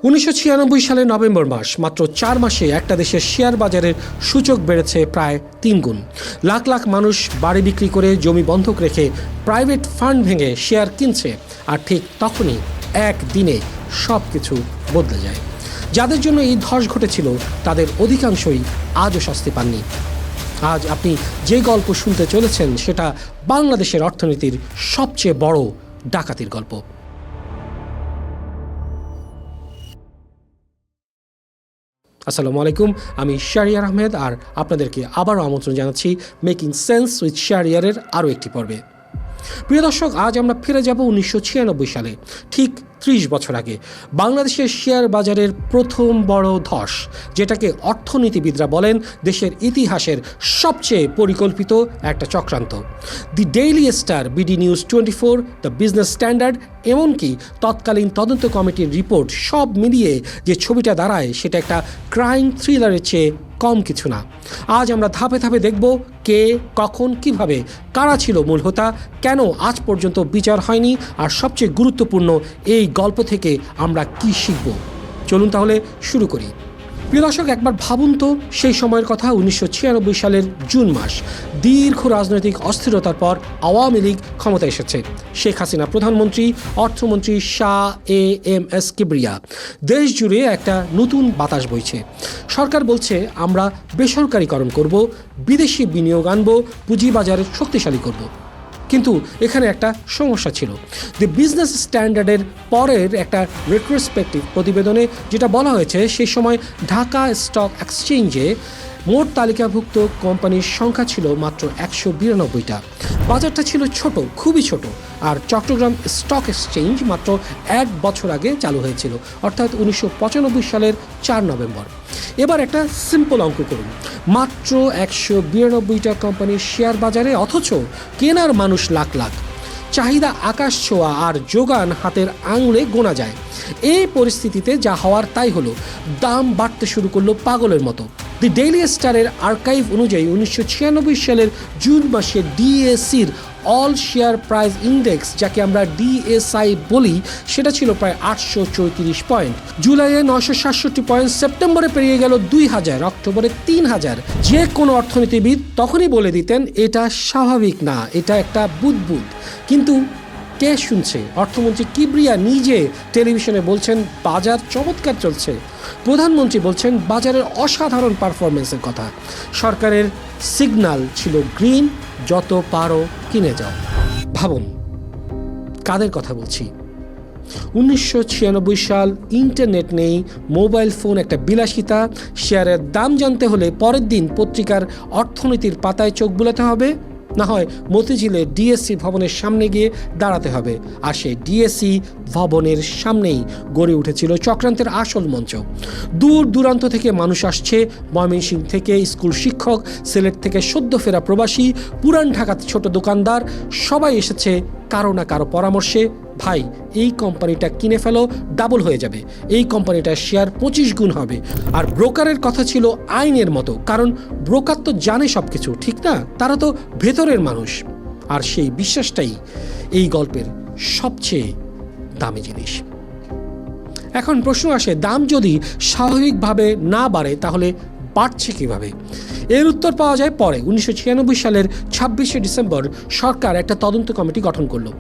1996 সালের নভেম্বর মাস, মাত্র 4 মাসে একটা দেশের শেয়ার বাজারের সূচক বেড়েছে প্রায় 3 গুণ। লাখ লাখ মানুষ বাড়ি বিক্রি করে, জমি বন্ধক রেখে, প্রাইভেট ফান্ড ভেঙে শেয়ার কিনছে। আর ঠিক তখনই একদিনে সব কিছু বদলে যায়। যাদের জন্য এই ধস ঘটেছিল তাদের অধিকাংশই আজও শাস্তি পাননি। আজ আপনি যে গল্প শুনতে চলেছেন সেটা বাংলাদেশের অর্থনীতির সবচেয়ে বড় ডাকাতির গল্প। আসসালামু আলাইকুম, আমি শাহরিয়ার আহমেদ, আর আপনাদেরকে আবারও আমন্ত্রণ জানাচ্ছি মেকিং সেন্স উইথ শাহরিয়ারের আরও একটি পর্বে। প্রিয় দর্শক, আজ আমরা ফিরে যাব 1996 সালে, ঠিক 30 বছর আগে। বাংলাদেশের শেয়ার বাজারের প্রথম বড় ধস, যেটাকে অর্থনীতিবিদরা বলেন দেশের ইতিহাসের সবচেয়ে পরিকল্পিত একটা চক্রান্ত। The Daily Star, BD news 24, the Business Standard, এমনকি তৎকালীন তদন্ত কমিটির রিপোর্ট, সব মিলিয়ে যে ছবিটা দাঁড়ায় সেটা একটা ক্রাইম থ্রিলারের চেয়ে কম কিছু না। আজ আমরা ধাপে ধাপে দেখব কে, কখন, কিভাবে, কারা ছিল মূল হোতা, কেন আজ পর্যন্ত বিচার হয়নি, আর সবচেয়ে গুরুত্বপূর্ণ এই গল্প থেকে আমরা কি শিখব। চলুন তাহলে শুরু করি। প্রিয় দর্শক, একবার ভাবুন তো সেই সময়ের কথা। 1996 সালের জুন মাস। দীর্ঘ রাজনৈতিক অস্থিরতার পর আওয়ামী লীগ ক্ষমতায় এসেছে। শেখ হাসিনা প্রধানমন্ত্রী, অর্থমন্ত্রী শাহ এম.এস. কিবরিয়া। দেশ জুড়ে একটা নতুন বাতাস বইছে। সরকার বলছে আমরা বেসরকারীকরণ করব, বিদেশি বিনিয়োগ আনব, পুঁজিবাজারে শক্তিশালী করব। কিন্তু এখানে একটা সমস্যা ছিল। দি বিজনেস স্ট্যান্ডার্ডের পরের একটা রেট্রোস্পেক্টিভ প্রতিবেদনে যেটা বলা হয়েছে, সেই সময় ঢাকা স্টক এক্সচেঞ্জে মোট তালিকাভুক্ত কোম্পানির সংখ্যা ছিল মাত্র 192টা। বাজারটা ছিল ছোট, খুবই ছোট। আর চট্টগ্রাম স্টক এক্সচেঞ্জ মাত্র 1 বছর আগে চালু হয়েছিল, অর্থাৎ 1995 সালের 4 নভেম্বর। এবার একটা সিম্পল অঙ্ক করুন। মাত্র 192টা কোম্পানির শেয়ার বাজারে, অথচ কেনার মানুষ লাখ লাখ। চাহিদা আকাশ ছোঁয়া আর যোগান হাতের আঙুলে গোনা যায়। এই পরিস্থিতিতে যা হওয়ার তাই হলো, দাম বাড়তে শুরু করলো পাগলের মতো। দি ডেইলি স্টারের আর্কাইভ অনুযায়ী 1996 সালের জুন মাসে ডিএসির অল শেয়ার প্রাইস ইন্ডেক্স, যাকে আমরা ডিএসআই বলি, সেটা ছিল প্রায় 834 পয়েন্ট। জুলাইয়ে 967 পয়েন্ট, সেপ্টেম্বরে পেরিয়ে গেল 2000, অক্টোবরে 3000। যে কোনো অর্থনীতিবিদ তখনই বলে দিতেন এটা স্বাভাবিক না, এটা একটা বুদবুদ। কিন্তু কে শুনছে? অর্থমন্ত্রী কিবরিয়া নিজে টেলিভিশনে বলছেন বাজার চমৎকার চলছে। প্রধানমন্ত্রী বলছেন বাজারের অসাধারণ পারফরমেন্সের কথা। সরকারের সিগন্যাল ছিল গ্রিন, যত পারো কিনে যাও। ভাবুন কাদের কথা বলছি। 1996 সাল, ইন্টারনেট নেই, মোবাইল ফোন একটা বিলাসিতা। শেয়ারের দাম জানতে হলে পরের দিন পত্রিকার অর্থনীতির পাতায় চোখ বুলাতে হবে, না হয় মতিঝিলে ডিএসসি ভবনের সামনে গিয়ে দাঁড়াতে হবে। আর সেই ডিএসসি ভবনের সামনেই গড়ে উঠেছিল চক্রান্তের আসল মঞ্চ। দূর দূরান্ত থেকে মানুষ আসছে, ময়মনসিংহ থেকে স্কুল শিক্ষক, সিলেট থেকে সদ্য ফেরা প্রবাসী, পুরান ঢাকাতে ছোট দোকানদার, সবাই এসেছে কারো না কারো পরামর্শে। ভাই, এই কোম্পানিটা কিনে ফেলো, ডাবল হয়ে যাবে। এই কোম্পানিটার শেয়ার 25 গুণ হবে। আর ব্রোকারের কথা ছিল আইনের মতো, কারণ ব্রোকার তো জানে সব কিছু, ঠিক না? তারা তো ভেতরের মানুষ। আর সেই বিশ্বাসটাই এই গল্পের সবচেয়ে দামি জিনিস। এখন প্রশ্ন আসে, দাম যদি স্বাভাবিকভাবে না বাড়ে তাহলে বাড়ছে কিভাবে? এর উত্তর পাওয়া যায় পরে। 1996 সালের 26শে ডিসেম্বর সরকার একটা তদন্ত কমিটি গঠন করলো।